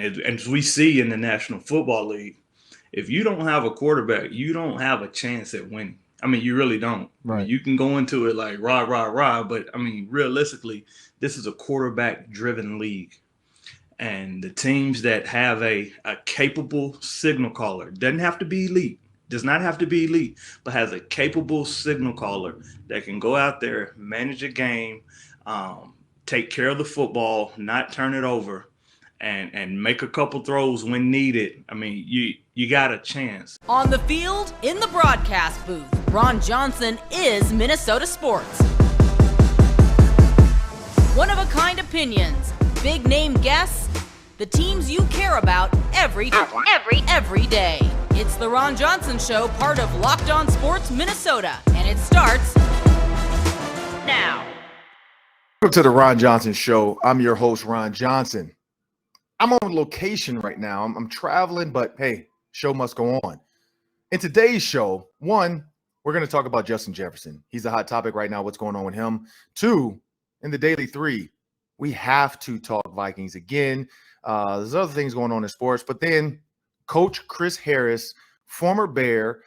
And as we see in the National Football League, if you don't have a quarterback, you don't have a chance at winning. I mean, you really don't. I mean, Right. you can go into it like rah, rah, rah, but I mean, realistically, this is a quarterback-driven league. And the teams that have a capable signal caller, doesn't have to be elite, does not have to be elite, but has a capable signal caller that can go out there, manage a game, take care of the football, not turn it over, and make a couple throws when needed. I mean, you got a chance. On the field, in the broadcast booth, Ron Johnson is Minnesota sports. One-of-a-kind opinions, big-name guests, the teams you care about every day. It's the Ron Johnson Show, part of Locked On Sports Minnesota, and it starts now. Welcome to the Ron Johnson Show. I'm your host, Ron Johnson. I'm on location right now. I'm traveling, but hey, show must go on. In today's show, one, we're going to talk about Justin Jefferson. He's a hot topic right now, what's going on with him. Two, in the Daily 3, we have to talk Vikings again. There's other things going on in sports, but then Coach Chris Harris, former Bear,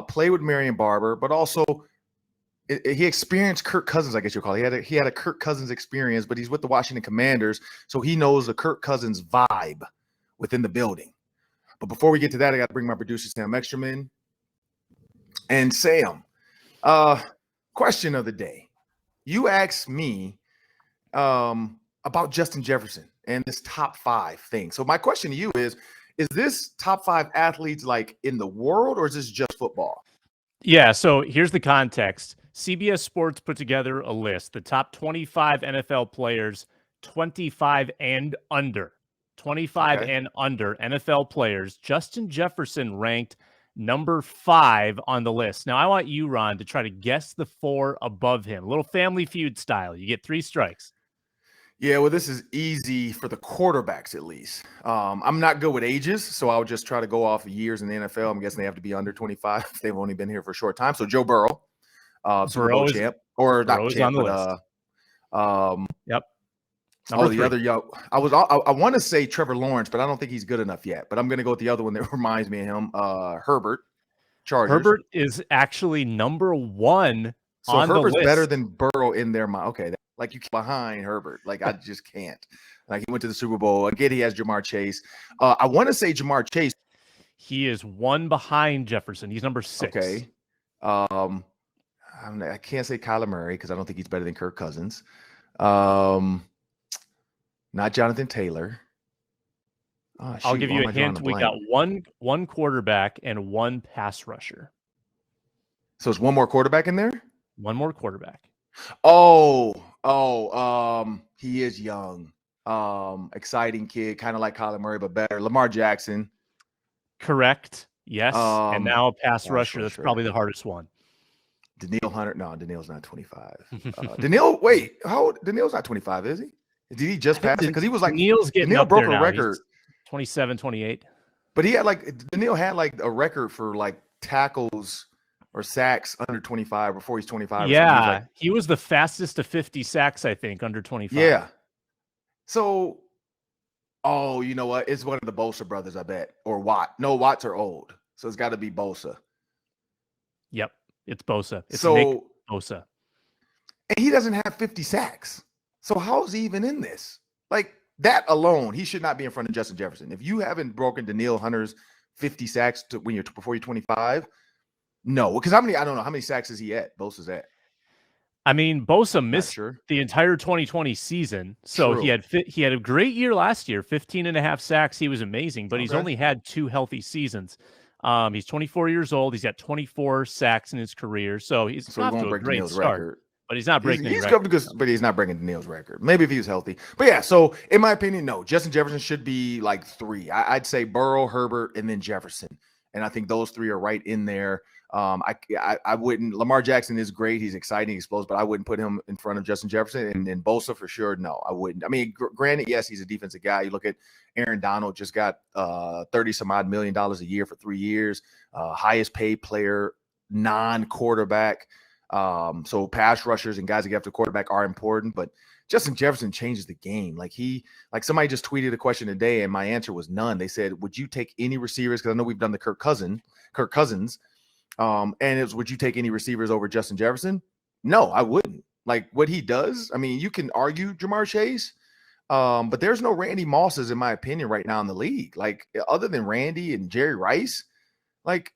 played with Marion Barber, but also he experienced Kirk Cousins, I guess you'll call it. He had a Kirk Cousins experience, but he's with the Washington Commanders, so he knows the Kirk Cousins vibe within the building. But before we get to that, I got to bring my producer, Sam Ekstrom, in. And Sam, question of the day. You asked me about Justin Jefferson and this top 5 thing. So my question to you is this top 5 athletes like in the world, or is this just football? Yeah, so here's the context. CBS Sports put together a list, the top 25 NFL players, 25 and under. 25 and under NFL players. Justin Jefferson ranked number 5 on the list. Now, I want you, Ron, to try to guess the 4 above him. A little Family Feud style. You get 3 strikes. Yeah, well, this is easy for the quarterbacks at least. I'm not good with ages, so I'll just try to go off of years in the NFL. I'm guessing they have to be under 25 if they've only been here for a short time. So Joe Burrow, Super Bowl champ, or not champ, but yep. The other young. I want to say Trevor Lawrence, but I don't think he's good enough yet. But I'm going to go with the other one that reminds me of him, Herbert, Chargers. Herbert is actually number 1 so on Herbert's the list. Better than Burrow in their mind. Okay, like you behind Herbert. Like I just can't. Like he went to the Super Bowl. Again, he has Jamar Chase. I want to say Jamar Chase. He is 1 behind Jefferson. He's number 6. Okay. I can't say Kyler Murray because I don't think he's better than Kirk Cousins. Not Jonathan Taylor. Oh, I'll give you a hint. We got one quarterback and 1 pass rusher. So it's 1 more quarterback in there? 1 more quarterback. He is young. Exciting kid, kind of like Kyler Murray, but better. Lamar Jackson. Correct. Yes. And now a pass rusher. That's probably the hardest one. Daniil Hunter. No, Daniil's not 25. Daniil, wait, how old? Daniil's not 25, is he? Did he just pass it? Because he was like Daniil broke a record. 27, 28. But he had Daniil had like a record for like tackles or sacks under 25 before he's 25. Yeah, he was the fastest to 50 sacks, I think, under 25. Yeah. So, you know what? It's one of the Bosa brothers, I bet. Or Watt. No, Watts are old. So it's got to be Bosa. Yep, it's Bosa. It's so, Nick Bosa. And he doesn't have 50 sacks. So how is he even in this? Like, that alone, he should not be in front of Justin Jefferson. If you haven't broken Daniil Hunter's 50 sacks before you're 25, no. Because I don't know. How many sacks is he at? Bosa's at? I mean, Bosa missed the entire 2020 season. So he had a great year last year, 15.5 sacks. He was amazing, but he's only had 2 healthy seasons. He's 24 years old. He's got 24 sacks in his career. So he's off to a great start. Record. But he's not breaking any record. But he's not breaking Daniil's record. Maybe if he was healthy. But yeah, so in my opinion, no. Justin Jefferson should be like 3. I'd say Burrow, Herbert, and then Jefferson. And I think those 3 are right in there. I wouldn't. Lamar Jackson is great. He's exciting, explosive, but I wouldn't put him in front of Justin Jefferson. And then Bosa for sure. No, I wouldn't. I mean, granted, yes, he's a defensive guy. You look at Aaron Donald, just got $30-some-odd million a year for 3 years. Highest paid player, non-quarterback. So pass rushers and guys that get after quarterback are important, but Justin Jefferson changes the game. Like somebody just tweeted a question today, and my answer was none. They said, "Would you take any receivers?" Because I know we've done the Kirk Cousins, and it was, "Would you take any receivers over Justin Jefferson?" No, I wouldn't. Like what he does. I mean, you can argue Jamar Chase, but there's no Randy Mosses in my opinion right now in the league. Like other than Randy and Jerry Rice, like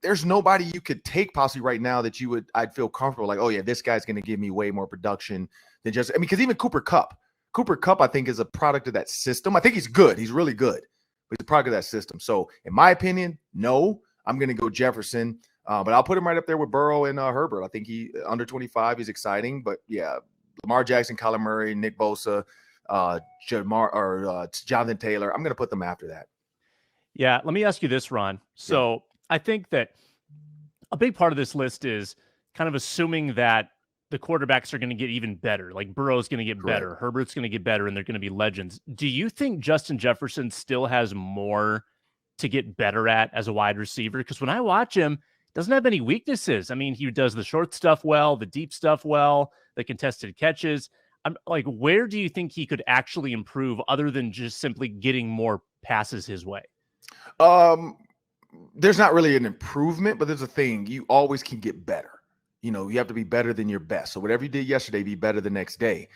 there's nobody you could take possibly right now that I'd feel comfortable like, oh yeah, this guy's going to give me way more production than just, I mean, because even Cooper Kupp, I think is a product of that system. I think he's good. He's really good, but he's a product of that system. So in my opinion, no, I'm going to go Jefferson, but I'll put him right up there with Burrow and Herbert. I think he under 25, he's exciting, but yeah, Lamar Jackson, Kyler Murray, Nick Bosa, Jonathan Taylor. I'm going to put them after that. Yeah. Let me ask you this, Ron. So I think that a big part of this list is kind of assuming that the quarterbacks are going to get even better. Like Burrow's going to get better, Herbert's going to get better, and they're going to be legends. Do you think Justin Jefferson still has more to get better at as a wide receiver? Because when I watch him, he doesn't have any weaknesses. I mean, he does the short stuff well, the deep stuff well, the contested catches. I'm like, where do you think he could actually improve other than just simply getting more passes his way? There's not really an improvement, but there's a thing. You always can get better. You know, you have to be better than your best. So whatever you did yesterday, be better the next day.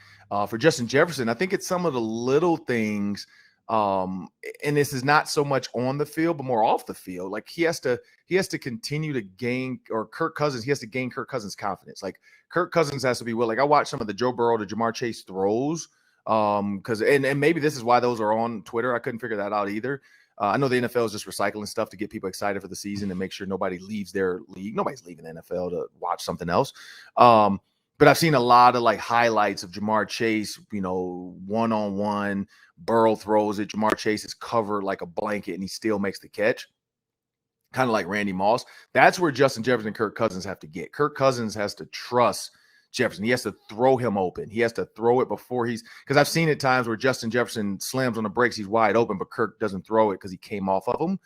For Justin Jefferson, I think it's some of the little things. And this is not so much on the field, but more off the field. Like he has to continue to gain, or he has to gain Kirk Cousins' confidence. Like Kirk Cousins has to be like I watched some of the Joe Burrow to Jamar Chase throws. Because maybe this is why those are on Twitter. I couldn't figure that out either. I know the NFL is just recycling stuff to get people excited for the season and make sure nobody leaves their league. Nobody's leaving the NFL to watch something else. But I've seen a lot of like highlights of Jamar Chase, you know, one-on-one, Burrow throws it. Jamar Chase is covered like a blanket and he still makes the catch. Kind of like Randy Moss. That's where Justin Jefferson and Kirk Cousins have to get. Kirk Cousins has to trust Jefferson. He has to throw him open. He has to throw it before because I've seen at times where Justin Jefferson slams on the brakes, he's wide open, but Kirk doesn't throw it because he came off of him.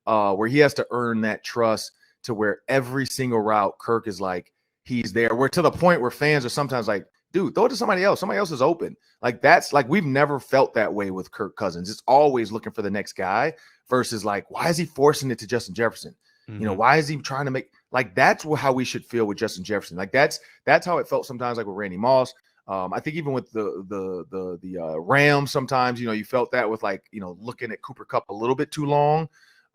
Where he has to earn that trust to where every single route Kirk is like, he's there. We're to the point where fans are sometimes like, dude, throw it to somebody else. Somebody else is open. Like that's like, we've never felt that way with Kirk Cousins. It's always looking for the next guy versus like, why is he forcing it to Justin Jefferson? Mm-hmm. You know, why is he trying to make, like, that's how we should feel with Justin Jefferson. Like that's how it felt sometimes, like with Randy Moss. I think even with the Rams, sometimes, you know, you felt that with like, you know, looking at Cooper Kupp a little bit too long.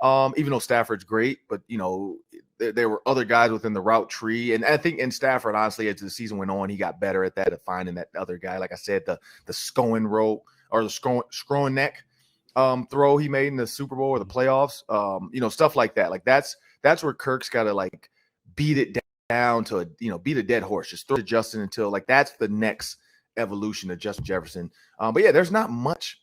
Even though Stafford's great, but you know, there were other guys within the route tree. And I think in Stafford, honestly, as the season went on, he got better at that, at finding that other guy. Like I said, the Scoen rope or the Scroen neck throw he made in the Super Bowl or the playoffs, you know, stuff like that. Like that's where Kirk's got to like beat it down to, you know, beat a dead horse. Just throw to Justin until like that's the next evolution of Justin Jefferson. But yeah, there's not much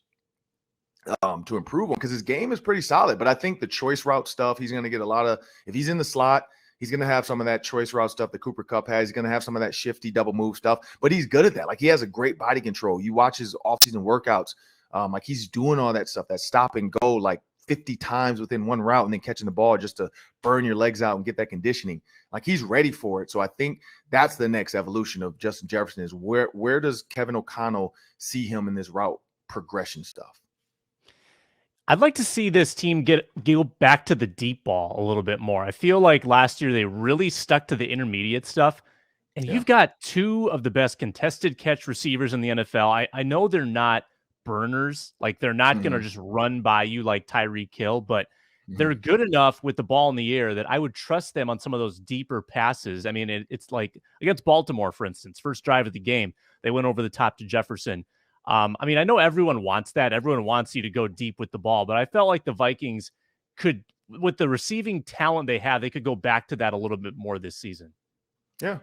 to improve on because his game is pretty solid. But I think the choice route stuff, he's going to get a lot of, if he's in the slot, he's going to have some of that choice route stuff that Cooper Kupp has. He's going to have some of that shifty double move stuff, but he's good at that. Like he has a great body control. You watch his offseason workouts, like he's doing all that stuff, that stop and go like 50 times within one route and then catching the ball just to burn your legs out and get that conditioning. Like he's ready for it. So I think that's the next evolution of Justin Jefferson is where does Kevin O'Connell see him in this route progression stuff? I'd like to see this team go back to the deep ball a little bit more. I feel like last year they really stuck to the intermediate stuff. And you've got two of the best contested catch receivers in the NFL. I know they're not burners. Like they're not going to just run by you like Tyreek Hill, but they're good enough with the ball in the air that I would trust them on some of those deeper passes. I mean, it's like against Baltimore, for instance, first drive of the game, they went over the top to Jefferson. I mean, I know everyone wants that. Everyone wants you to go deep with the ball, but I felt like the Vikings could, with the receiving talent they have, they could go back to that a little bit more this season. Yeah.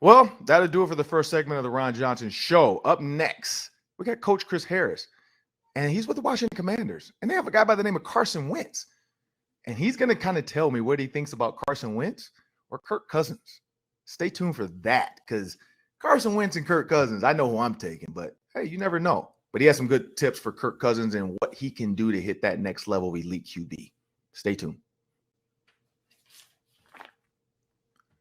Well, that'll do it for the first segment of the Ron Johnson Show. Up next, we got Coach Chris Harris, and he's with the Washington Commanders, and they have a guy by the name of Carson Wentz, and he's going to kind of tell me what he thinks about Carson Wentz or Kirk Cousins. Stay tuned for that, because Carson Wentz and Kirk Cousins, I know who I'm taking, but hey, you never know. But he has some good tips for Kirk Cousins and what he can do to hit that next level of elite QB. Stay tuned.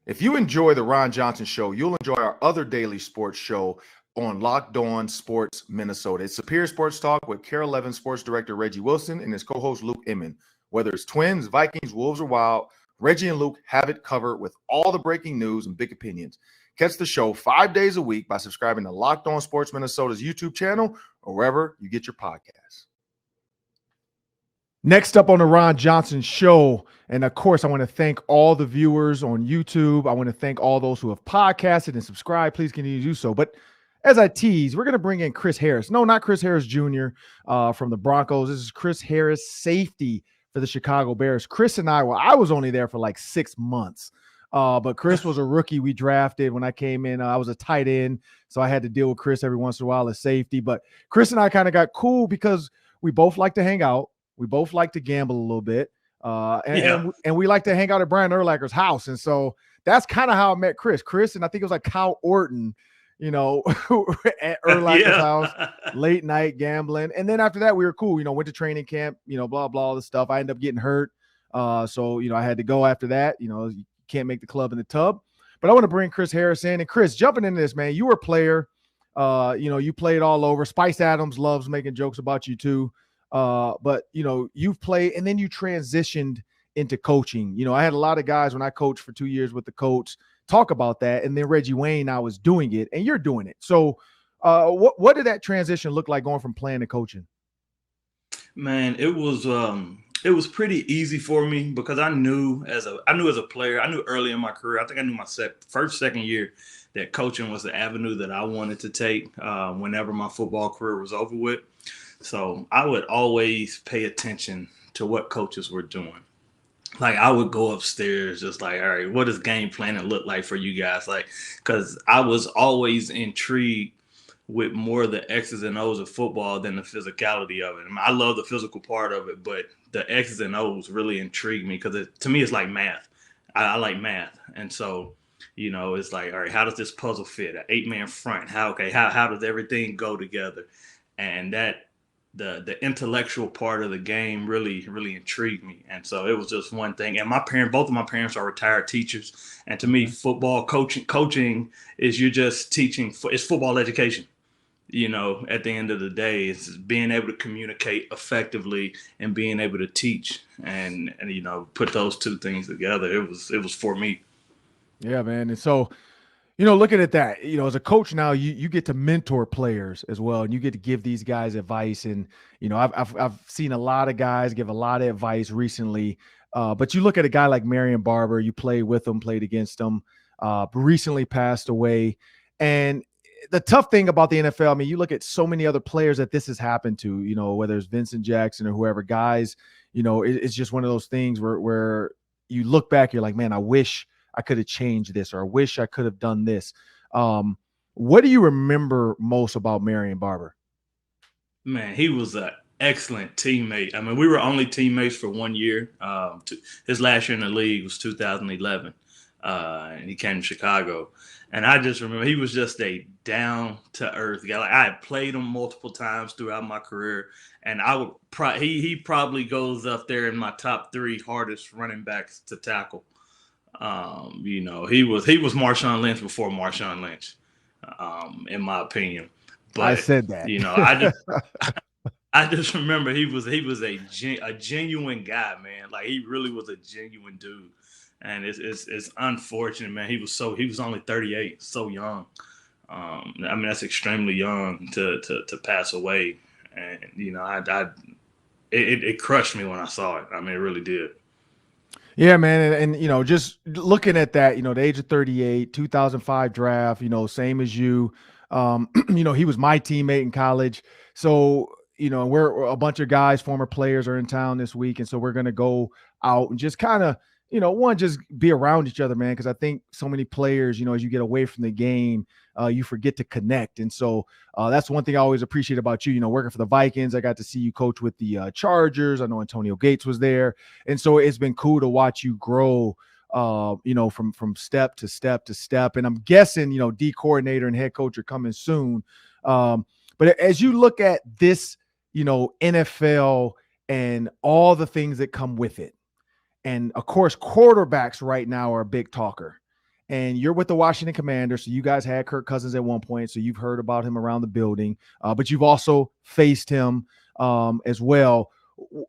If you enjoy the Ron Johnson Show, you'll enjoy our other daily sports show on Locked On Sports Minnesota. It's Superior Sports Talk with KARL-11 Sports Director Reggie Wilson and his co-host Luke Inman. Whether it's Twins, Vikings, Wolves, or Wild, Reggie and Luke have it covered with all the breaking news and big opinions. Catch the show 5 days a week by subscribing to Locked On Sports Minnesota's YouTube channel or wherever you get your podcasts. Next up on the Ron Johnson Show, and of course, I want to thank all the viewers on YouTube. I want to thank all those who have podcasted and subscribed. Please continue to do so. But as I tease, we're going to bring in Chris Harris. No, not Chris Harris Jr. From the Broncos. This is Chris Harris, safety for the Chicago Bears. Chris and I was only there for like 6 months. But Chris was a rookie we drafted when I came in. I was a tight end, so I had to deal with Chris every once in a while as safety. But Chris and I kind of got cool because we both like to hang out. We both like to gamble a little bit. And we like to hang out at Brian Urlacher's house. And so that's kind of how I met Chris. Chris, and I think it was like Kyle Orton, at Urlacher's house, late night gambling. And then after that, we were cool, went to training camp, blah, blah, all this stuff. I ended up getting hurt. So I had to go after that. You can't make the club in the tub. But I want to bring Chris Harris in. And Chris, jumping into this, man, you were a player. You played all over. Spice Adams loves making jokes about you too. But you've played and then you transitioned into coaching. I had a lot of guys when I coached for 2 years with the coach talk about that. And then Reggie Wayne now is doing it and you're doing it. So what did that transition look like going from playing to coaching? Man, it was pretty easy for me because I knew as a player, I knew early in my career, I think I knew my second year that coaching was the avenue that I wanted to take whenever my football career was over with. So I would always pay attention to what coaches were doing. Like I would go upstairs just like, all right, what does game planning look like for you guys? Like, because I was always intrigued with more the X's and O's of football than the physicality of it. I mean, I love the physical part of it, but the X's and O's really intrigue me because to me, it's like math. I like math. And so, it's like, all right, how does this puzzle fit? An 8-man front. How does everything go together? And that, the intellectual part of the game really, really intrigued me. And so it was just one thing. And both of my parents are retired teachers. And to me, football coaching is you're just teaching. It's football education. At the end of the day, it's being able to communicate effectively and being able to teach and put those two things together. It was for me. Yeah, man. And so, looking at that, as a coach now, you get to mentor players as well, and you get to give these guys advice. And I've seen a lot of guys give a lot of advice recently. But you look at a guy like Marion Barber, you played with him, played against him, recently passed away, and the tough thing about the NFL, I mean, you look at so many other players that this has happened to, whether it's Vincent Jackson or whoever, guys, it's just one of those things where you look back, you're like, man, I wish I could have changed this, or I wish I could have done this. What do you remember most about Marion Barber? Man, he was an excellent teammate. I mean, we were only teammates for 1 year. His last year in the league was 2011, and he came to Chicago. And I just remember he was just a down-to-earth guy. Like I had played him multiple times throughout my career, and I would he probably goes up there in my top 3 hardest running backs to tackle. He was Marshawn Lynch before Marshawn Lynch, in my opinion. But I said that. I just remember he was a genuine guy, man. Like he really was a genuine dude. And it's unfortunate, man. He was only 38, so young. I mean, that's extremely young to pass away. And it crushed me when I saw it. I mean, it really did. Yeah, man. And just looking at that, the age of 38, 2005 draft, same as you. He was my teammate in college. So, we're a bunch of guys, former players are in town this week. And so we're going to go out and just kind of, just be around each other, man. Because I think so many players, as you get away from the game, you forget to connect. And so that's one thing I always appreciate about you. Working for the Vikings, I got to see you coach with the Chargers. I know Antonio Gates was there. And so it's been cool to watch you grow, from step to step to step. And I'm guessing, D coordinator and head coach are coming soon. But as you look at this, NFL and all the things that come with it, and of course, quarterbacks right now are a big talker. and you're with the Washington Commanders. So you guys had Kirk Cousins at one point, so you've heard about him around the building, but you've also faced him as well.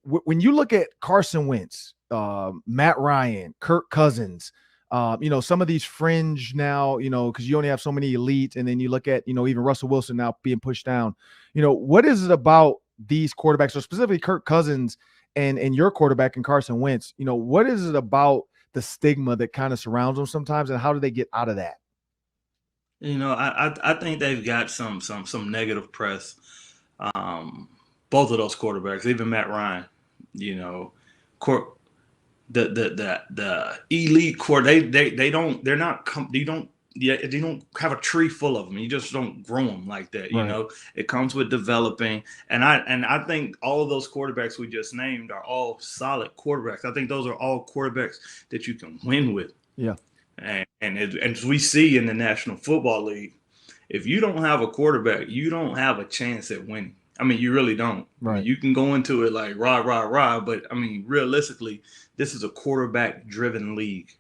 When you look at Carson Wentz, Matt Ryan, Kirk Cousins, some of these fringe now, because you only have so many elite, and then you look at, even Russell Wilson now being pushed down. What is it about these quarterbacks, so specifically Kirk Cousins and your quarterback and Carson Wentz? What is it about the stigma that kind of surrounds them sometimes, and how do they get out of that? I think they've got some negative press. Both of those quarterbacks, even Matt Ryan, the elite core, they don't have a tree full of them. You just don't grow them like that. Right. It comes with developing. And I think all of those quarterbacks we just named are all solid quarterbacks. I think those are all quarterbacks that you can win with. Yeah. And as we see in the National Football League, if you don't have a quarterback, you don't have a chance at winning. I mean, you really don't. Right. I mean, you can go into it like rah, rah, rah, but I mean, realistically, this is a quarterback-driven league.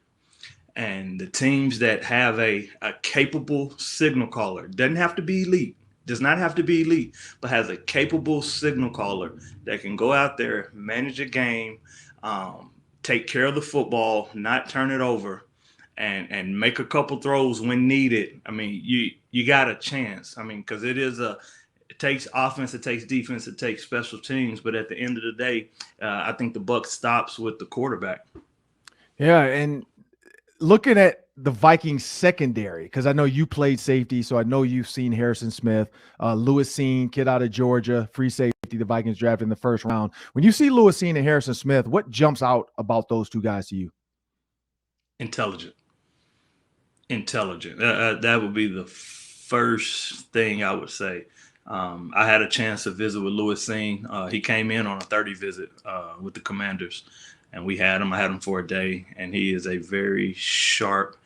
And the teams that have a capable signal caller, doesn't have to be elite, does not have to be elite, but has a capable signal caller that can go out there, manage a game, take care of the football, not turn it over, and make a couple throws when needed. I mean, you got a chance. I mean, because it takes offense, it takes defense, it takes special teams. But at the end of the day, I think the buck stops with the quarterback. Yeah, and looking at the Vikings secondary, because I know you played safety, so I know you've seen Harrison Smith, Lewis Cine, kid out of Georgia, free safety, the Vikings drafted in the first round. When you see Lewis Cine and Harrison Smith, what jumps out about those two guys to you? Intelligent. That would be the first thing I would say. I had a chance to visit with Lewis Cine. He came in on a 30 visit with the Commanders, and I had him for a day, and he is a very sharp,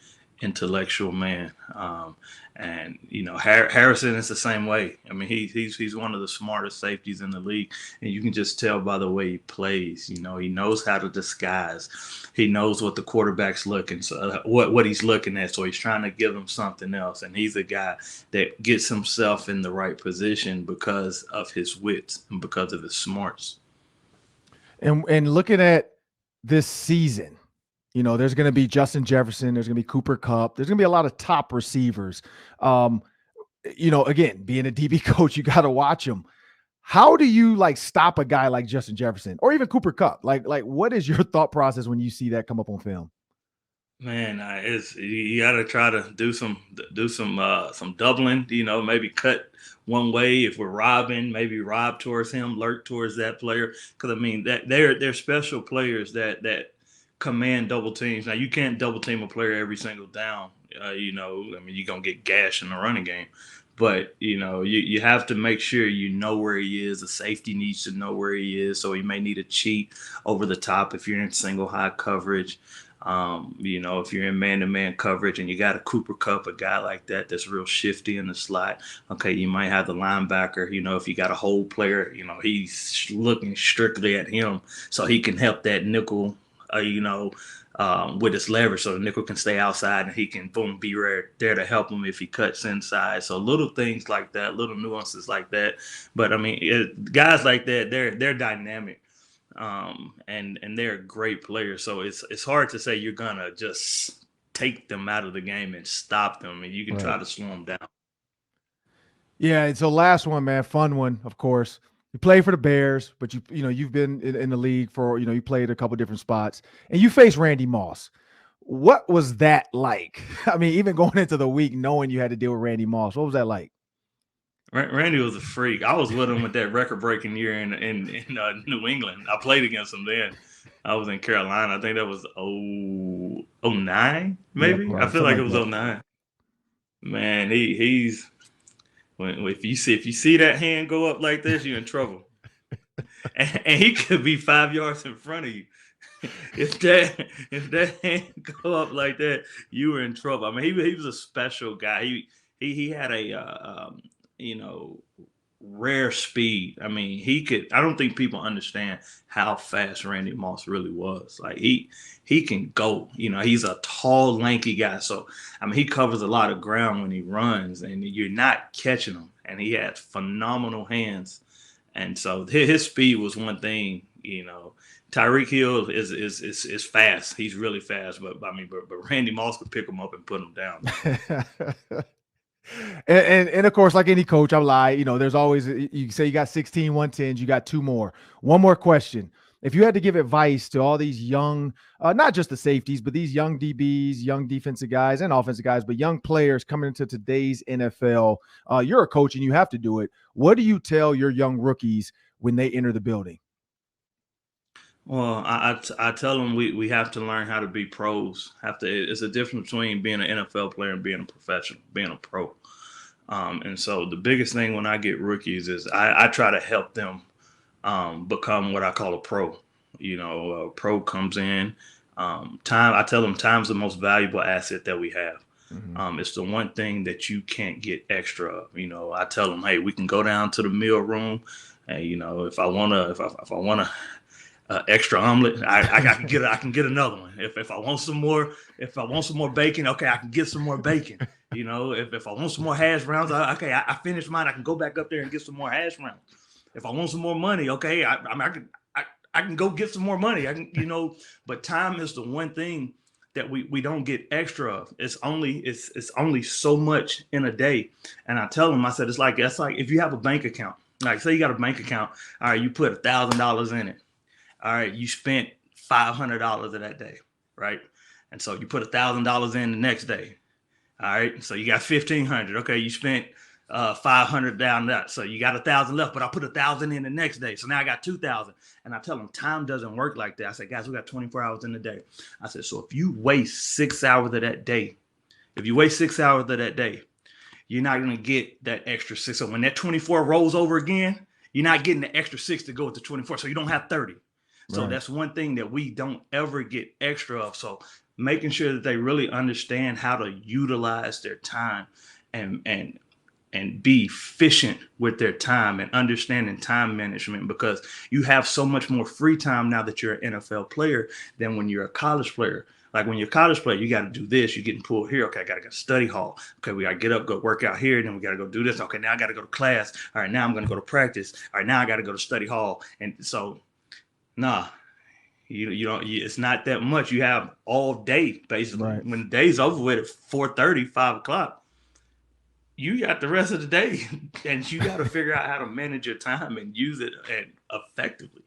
intellectual man. And Harrison is the same way. I mean, he's one of the smartest safeties in the league, and you can just tell by the way he plays. He knows how to disguise. He knows what the quarterback's looking, so what he's looking at. So he's trying to give him something else, and he's a guy that gets himself in the right position because of his wits and because of his smarts. And looking at this season, there's going to be Justin Jefferson. There's going to be Cooper Kupp. There's going to be a lot of top receivers. Again, being a DB coach, you got to watch them. How do you stop a guy like Justin Jefferson or even Cooper Kupp? Like what is your thought process when you see that come up on film? Man, you got to try to do some doubling. Maybe cut one way if we're robbing, maybe rob towards him, lurk towards that player. Because I mean that they're special players that command double teams. Now you can't double team a player every single down. You're gonna get gashed in the running game. But you have to make sure where he is. The safety needs to know where he is, so he may need a cheat over the top if you're in single high coverage. If you're in man-to-man coverage and you got a Cooper Kupp, a guy like that that's real shifty in the slot, okay, you might have the linebacker. If you got a hole player, he's looking strictly at him so he can help that nickel. With his leverage, so the nickel can stay outside and he can be right there to help him if he cuts inside. So little things like that, little nuances like that. But I mean, guys like that, they're dynamic, and they're great players. So it's hard to say you're gonna just take them out of the game and stop them, and you can try to slow them down. Yeah. And so last one, man, fun one, of course. You play for the Bears, but you've been in the league for, you played a couple different spots, and you faced Randy Moss. What was that like? I mean, even going into the week, knowing you had to deal with Randy Moss, what was that like? Randy was a freak. I was with him with that record-breaking year in New England. I played against him then. I was in Carolina. I think that was 09, maybe. Yeah, right. I feel like it was 09. Man, he's. If you see that hand go up like this, you're in trouble. And he could be 5 yards in front of you. If that hand go up like that, you were in trouble. I mean, he was a special guy. He had a rare speed. I mean, I don't think people understand how fast Randy Moss really was. Like he can go, he's a tall, lanky guy. So, I mean, he covers a lot of ground when he runs and you're not catching him. And he has phenomenal hands. And so his speed was one thing, Tyreek Hill is fast. He's really fast, but Randy Moss could pick him up and put him down. And of course, like any coach, I'm lying. There's always, you say you got 16 110s, you got 2 more. One more question. If you had to give advice to all these young, not just the safeties, but these young DBs, young defensive guys and offensive guys, but young players coming into today's NFL, you're a coach and you have to do it. What do you tell your young rookies when they enter the building? Well, I tell them we have to learn how to be pros. It's a difference between being an NFL player and being a professional, being a pro. And so the biggest thing when I get rookies is I try to help them become what I call a pro. A pro comes in. I tell them time's the most valuable asset that we have. Mm-hmm. It's the one thing that you can't get extra of. I tell them, hey, we can go down to the meal room, and if I wanna extra omelet, I can get another one. If I want some more bacon, okay, I can get some more bacon. If I want some more hash browns, I finished mine. I can go back up there and get some more hash browns. If I want some more money, okay, I can go get some more money. But time is the one thing that we don't get extra of. It's only so much in a day. And I tell them, I said, it's like if you have a bank account, like say you got a bank account, all right, you put $1,000 in it. All right, you spent $500 of that day, right? And so you put $1,000 in the next day. All right, so you got $1,500. Okay, you spent $500 down that, so you got $1,000 left. But I put $1,000 in the next day, so now I got $2,000. And I tell them time doesn't work like that. I said, guys, we got 24 hours in the day. I said, so if you waste 6 hours of that day, you're not gonna get that extra 6. So when that 24 rolls over again, you're not getting the extra 6 to go to 24. So you don't have 30. So that's one thing that we don't ever get extra of. So making sure that they really understand how to utilize their time and be efficient with their time and understanding time management, because you have so much more free time now that you're an NFL player than when you're a college player. Like when you're a college player, you got to do this. You're getting pulled here. Okay, I got to go to study hall. Okay, we got to get up, go work out here. Then we got to go do this. Okay, now I got to go to class. All right, now I'm going to go to practice. All right, now I got to go to study hall. And so, it's not that much. You have all day, basically. Right. When the day's over with at 4:30, 5 o'clock, you got the rest of the day, and you got to figure out how to manage your time and use it effectively.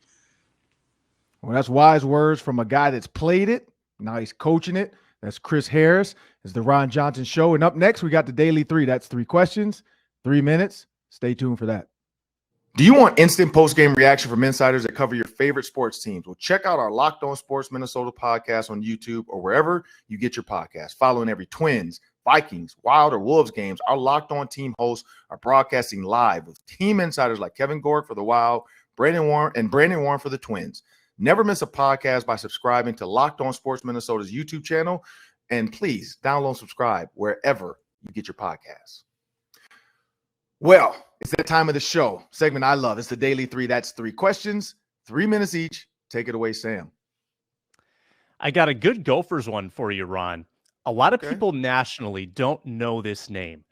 Well, that's wise words from a guy that's played it. Now he's coaching it. That's Chris Harris. It's the Ron Johnson Show. And up next, we got the Daily 3. That's 3 questions, 3 minutes. Stay tuned for that. Do you want instant post-game reaction from insiders that cover your favorite sports teams? Well, check out our Locked On Sports Minnesota podcast on YouTube or wherever you get your podcast. Following every Twins, Vikings, Wild, or Wolves games, our Locked On team hosts are broadcasting live with team insiders like Kevin Gork for the Wild, Brandon Warren for the Twins. Never miss a podcast by subscribing to Locked On Sports Minnesota's YouTube channel. And please download and subscribe wherever you get your podcasts. Well, it's that time of the show. Segment I love. It's the Daily 3. That's 3 questions, 3 minutes each. Take it away, Sam. I got a good Gophers one for you, Ron. A lot of people nationally don't know this name.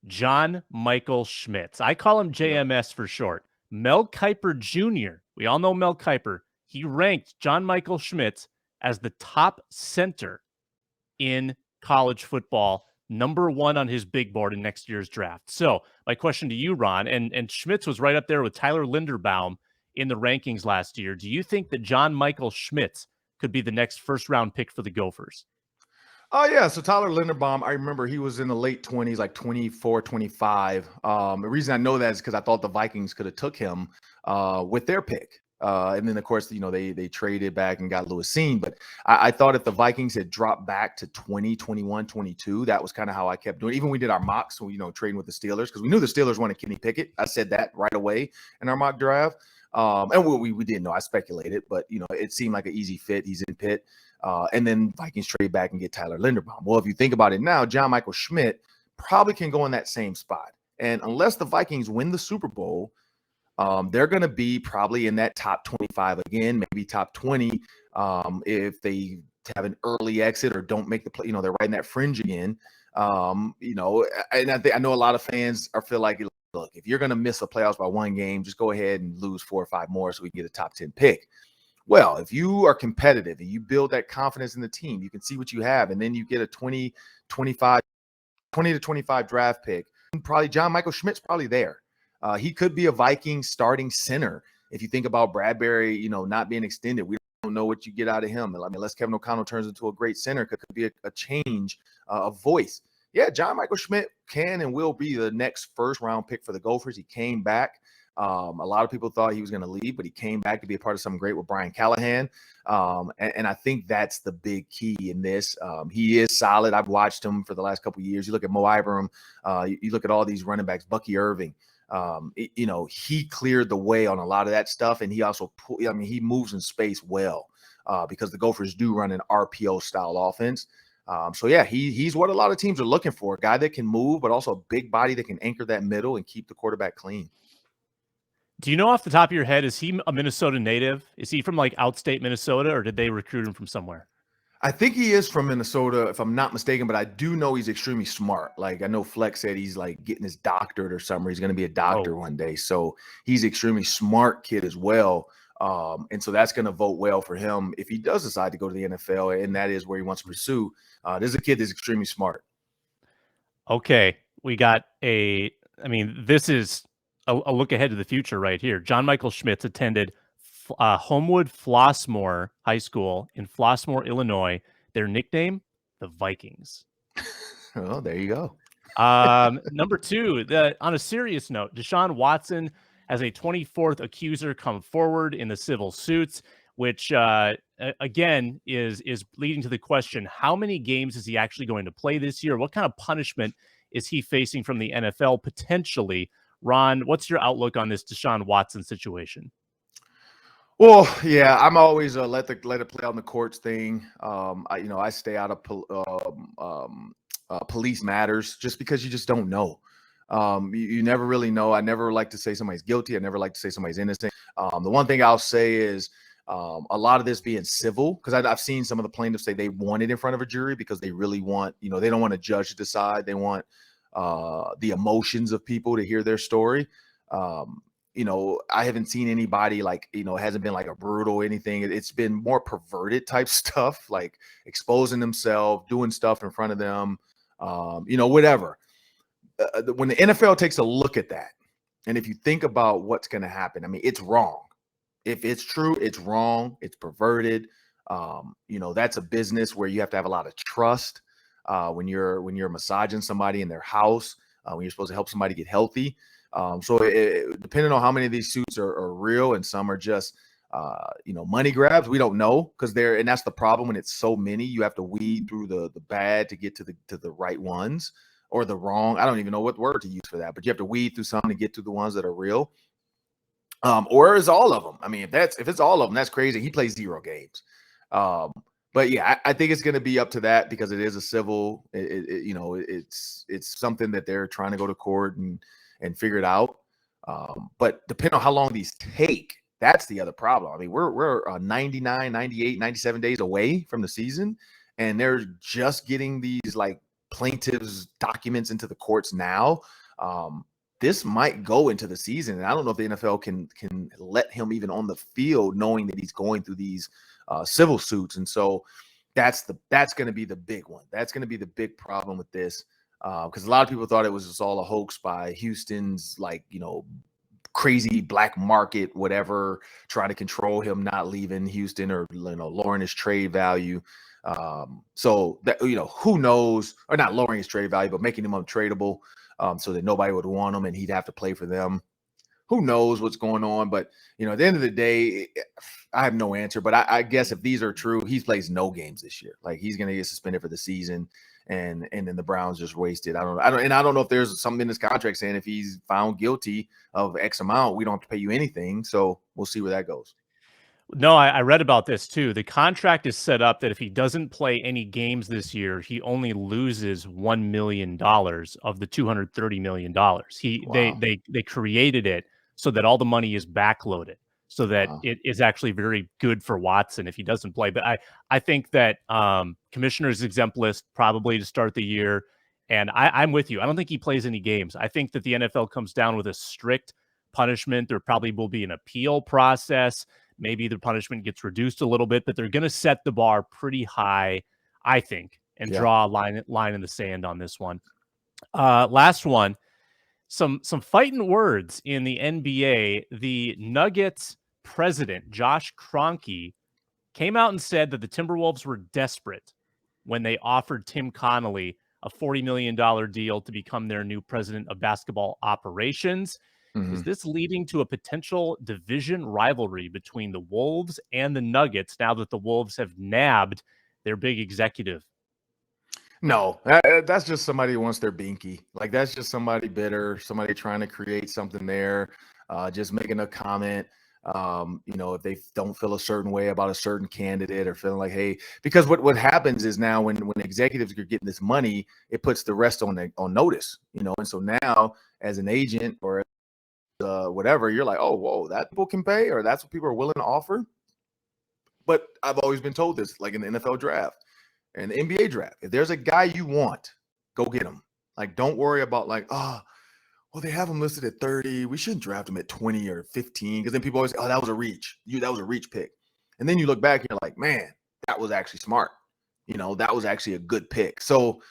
John Michael Schmitz. I call him JMS for short. Mel Kiper Jr. We all know Mel Kiper. He ranked John Michael Schmitz as the top center in college football, number 1 on his big board in next year's draft. So my question to you, Ron, and Schmitz was right up there with Tyler Linderbaum in the rankings last year. Do you think that John Michael Schmitz could be the next first-round pick for the Gophers? Oh, yeah. So Tyler Linderbaum, I remember he was in the late 20s, like 24, 25. The reason I know that is because I thought the Vikings could have took him with their pick. And then, of course, they traded back and got Lewis Seen. But I thought if the Vikings had dropped back to 20, 21, 22, that was kind of how I kept doing it. Even we did our mocks, so, trading with the Steelers, because we knew the Steelers wanted Kenny Pickett. I said that right away in our mock draft. And we didn't know. I speculated, but, it seemed like an easy fit. He's in Pitt. And then Vikings trade back and get Tyler Linderbaum. Well, if you think about it now, John Michael Schmitz probably can go in that same spot. And unless the Vikings win the Super Bowl, they're going to be probably in that top 25 again, maybe top 20 if they have an early exit or don't make the play. They're right in that fringe again. And I know a lot of fans feel like, look, if you're going to miss the playoffs by one game, just go ahead and lose 4 or 5 more so we can get a top 10 pick. Well, if you are competitive and you build that confidence in the team, you can see what you have, and then you get a 20 to 25 draft pick. Probably John Michael Schmitz probably there. He could be a Viking starting center. If you think about Bradbury, not being extended, we don't know what you get out of him. I mean, unless Kevin O'Connell turns into a great center, could be a change of voice. Yeah, John Michael Schmitz can and will be the next first-round pick for the Gophers. He came back. A lot of people thought he was going to leave, but he came back to be a part of something great with Brian Callahan. And I think that's the big key in this. He is solid. I've watched him for the last couple of years. You look at Mo Ibram. You look at all these running backs, Bucky Irving. He cleared the way on a lot of that stuff. And he also, he moves in space well because the Gophers do run an RPO style offense. He's what a lot of teams are looking for, a guy that can move, but also a big body that can anchor that middle and keep the quarterback clean. Do you know off the top of your head, is he a Minnesota native? Is he from like outstate Minnesota, or did they recruit him from somewhere? I think he is from Minnesota, if I'm not mistaken, but I do know he's extremely smart. Like, I know Flex said he's like getting his doctorate or something. He's going to be a doctor one day. So he's extremely smart kid as well. And so that's going to vote well for him if he does decide to go to the NFL, and that is where he wants to pursue. This is a kid that's extremely smart. Okay. We got this is a look ahead to the future right here. John Michael Schmitz attended Homewood Flossmoor High School in Flossmoor, Illinois. Their nickname, the Vikings. Oh, there you go. Number 2, on a serious note, Deshaun Watson has a 24th accuser come forward in the civil suits, which again is leading to the question: how many games is he actually going to play this year? What kind of punishment is he facing from the NFL potentially? Ron, what's your outlook on this Deshaun Watson situation? Well, yeah, I'm always let it play on the courts thing. I stay out of police matters just because you just don't know. You never really know. I never like to say somebody's guilty. I never like to say somebody's innocent. The one thing I'll say is a lot of this being civil, because I've seen some of the plaintiffs say they want it in front of a jury because they really want, they don't want a judge to decide. They want the emotions of people to hear their story. I haven't seen anybody it hasn't been like a brutal or anything. It's been more perverted type stuff, like exposing themselves, doing stuff in front of them, whatever. When the NFL takes a look at that, and if you think about what's going to happen, it's wrong. If it's true, it's wrong. It's perverted. That's a business where you have to have a lot of trust when you're massaging somebody in their house, when you're supposed to help somebody get healthy. So depending on how many of these suits are real and some are just, money grabs, we don't know, and that's the problem when it's so many. You have to weed through the bad to get to the right ones, or the wrong. I don't even know what word to use for that, but you have to weed through some to get to the ones that are real. Or is all of them. If it's all of them, that's crazy. He plays 0 games. But yeah, I think it's going to be up to that because it is a civil. It's something that they're trying to go to court and figure it out. But depending on how long these take, that's the other problem. We're 99, 98, 97 days away from the season, and they're just getting these plaintiffs' documents into the courts now. This might go into the season, and I don't know if the NFL can let him even on the field, knowing that he's going through these civil suits. And so that's going to be the big one. That's going to be the big problem with this, because a lot of people thought it was just all a hoax by Houston's crazy black market, whatever, trying to control him not leaving Houston or lowering his trade value. So that who knows, or not lowering his trade value, but making him untradeable, so that nobody would want him and he'd have to play for them. Who knows what's going on? But at the end of the day, I have no answer. But I guess if these are true, he plays no games this year. He's going to get suspended for the season, and then the Browns just wasted. I don't know if there's something in his contract saying if he's found guilty of X amount, we don't have to pay you anything. So we'll see where that goes. No, I read about this too. The contract is set up that if he doesn't play any games this year, he only loses $1 million of the $230 million. Wow. They created it so that all the money is backloaded, so that Wow. it is actually very good for Watson if he doesn't play. But I think that commissioner's exempt list probably to start the year. And I'm with you. I don't think he plays any games. I think that the NFL comes down with a strict punishment. There probably will be an appeal process. Maybe the punishment gets reduced a little bit, but they're going to set the bar pretty high, I think, and Yeah. draw a line in the sand on this one. Last one, some fighting words in the NBA. The Nuggets president, Josh Kroenke, came out and said that the Timberwolves were desperate when they offered Tim Connolly a $40 million deal to become their new president of basketball operations. Mhm. Is this leading to a potential division rivalry between the Wolves and the Nuggets now that the Wolves have nabbed their big executive? No, that's just somebody who wants their binky. Like, that's just somebody bitter, somebody trying to create something there, just making a comment. If they don't feel a certain way about a certain candidate or feeling like, hey, because what happens is now when executives are getting this money, it puts the rest on notice, and so now as an agent or whatever, you're like, oh, whoa, that people can pay, or that's what people are willing to offer. But I've always been told this, like in the NFL draft and the NBA draft, if there's a guy you want, go get him. Like, don't worry about like, well, they have him listed at 30. We shouldn't draft him at 20 or 15, because then people always, that was a reach. That was a reach pick. And then you look back and you're like, man, that was actually smart. That was actually a good pick. So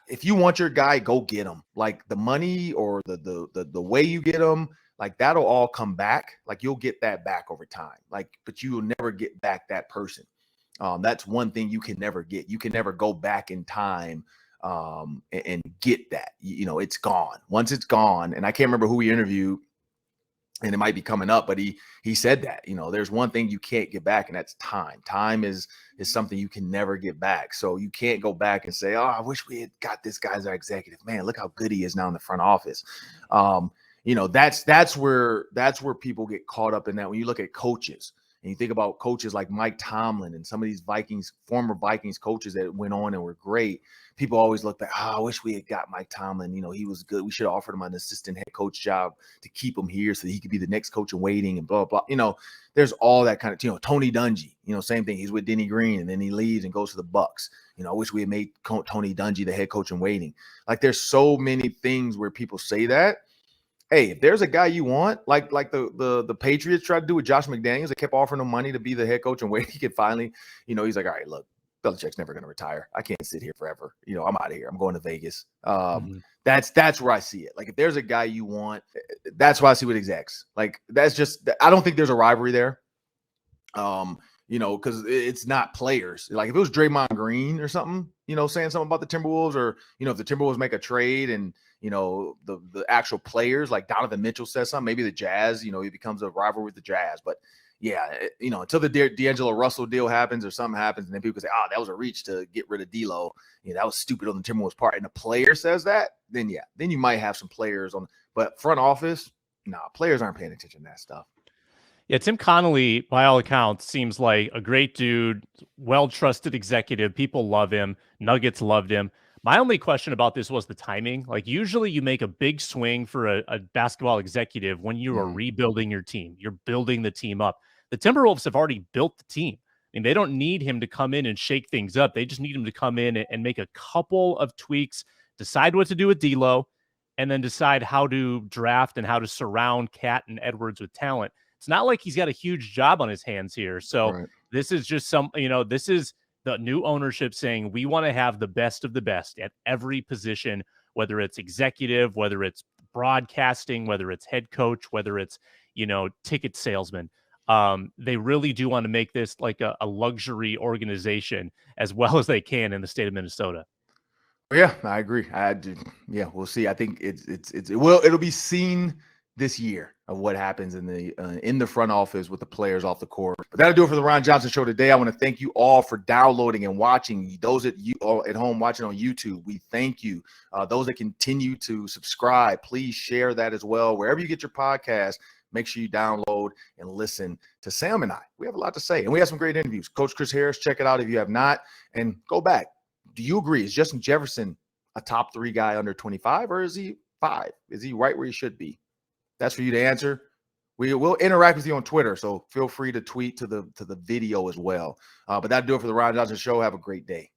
if you want your guy, go get him. Like, the money or the way you get him, like, that'll all come back. Like, you'll get that back over time. Like, but you will never get back that person. That's one thing you can never get. You can never go back in time and get that. It's gone. Once it's gone, and I can't remember who he interviewed, and it might be coming up, but he said that, there's one thing you can't get back, and that's time. Time is something you can never get back. So you can't go back and say, oh, I wish we had got this guy as our executive. Man, look how good he is now in the front office. That's where people get caught up in that. When you look at coaches and you think about coaches like Mike Tomlin and some of these former Vikings coaches that went on and were great, people always look back, I wish we had got Mike Tomlin. He was good. We should have offered him an assistant head coach job to keep him here so that he could be the next coach in waiting and blah, blah, blah. There's all that kind of, Tony Dungy, same thing. He's with Denny Green and then he leaves and goes to the Bucks. I wish we had made Tony Dungy the head coach in waiting. Like, there's so many things where people say that. Hey, if there's a guy you want, like the Patriots tried to do with Josh McDaniels, they kept offering him money to be the head coach and wait, he could finally, he's like, all right, look, Belichick's never going to retire. I can't sit here forever. I'm out of here. I'm going to Vegas. That's where I see it. Like, if there's a guy you want, that's why I see with execs. Like, that's just, I don't think there's a rivalry there. Because it's not players. Like, if it was Draymond Green or something, saying something about the Timberwolves, or, if the Timberwolves make a trade and, the actual players, like Donovan Mitchell says something, maybe the Jazz, he becomes a rival with the Jazz. But yeah, until the D'Angelo Russell deal happens or something happens, and then people say, that was a reach to get rid of D'Lo. That was stupid on the Timberwolves' part. And the player says that, then you might have some players on, but front office, players aren't paying attention to that stuff. Yeah, Tim Connolly, by all accounts, seems like a great dude, well-trusted executive. People love him. Nuggets loved him. My only question about this was the timing. Like, usually you make a big swing for a basketball executive when you are rebuilding your team. You're building the team up. The Timberwolves have already built the team. I mean, they don't need him to come in and shake things up. They just need him to come in and make a couple of tweaks, decide what to do with D'Lo, and then decide how to draft and how to surround Cat and Edwards with talent. It's not like he's got a huge job on his hands here. So This is just this is the new ownership saying, we want to have the best of the best at every position, whether it's executive, whether it's broadcasting, whether it's head coach, whether it's, ticket salesman. They really do want to make this like a luxury organization as well as they can in the state of Minnesota. Yeah, I agree. We'll see. I think it'll be seen this year of what happens in the front office with the players off the court. But that'll do it for the Ron Johnson Show today. I want to thank you all for downloading and watching. Those that you all at home watching on YouTube, we thank you. Those that continue to subscribe, please share that as well. Wherever you get your podcast, make sure you download and listen to Sam and I. We have a lot to say, and we have some great interviews. Coach Chris Harris, check it out if you have not, and go back. Do you agree? Is Justin Jefferson a top 3 guy under 25, or is he 5? Is he right where he should be? That's for you to answer. We will interact with you on Twitter, so feel free to tweet to the video as well. But that'll do it for the Ron Johnson Show. Have a great day.